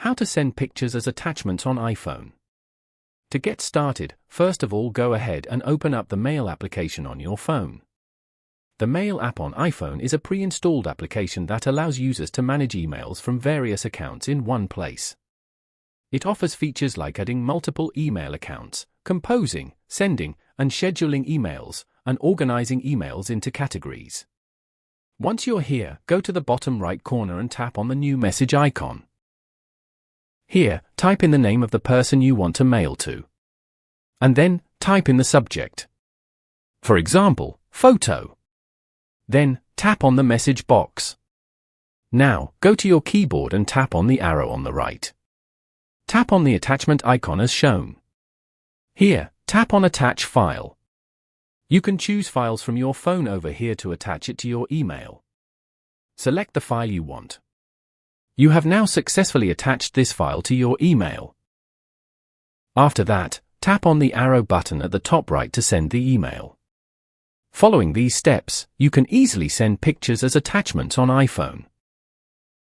How to send pictures as attachments on iPhone. To get started, first of all go ahead and open up the Mail application on your phone. The Mail app on iPhone is a pre-installed application that allows users to manage emails from various accounts in one place. It offers features like adding multiple email accounts, composing, sending, and scheduling emails, and organizing emails into categories. Once you're here, go to the bottom right corner and tap on the new message icon. Here, type in the name of the person you want to mail to. And then, type in the subject. For example, photo. Then, tap on the message box. Now, go to your keyboard and tap on the arrow on the right. Tap on the attachment icon as shown. Here, tap on Attach File. You can choose files from your phone over here to attach it to your email. Select the file you want. You have now successfully attached this file to your email. After that, tap on the arrow button at the top right to send the email. Following these steps, you can easily send pictures as attachments on iPhone.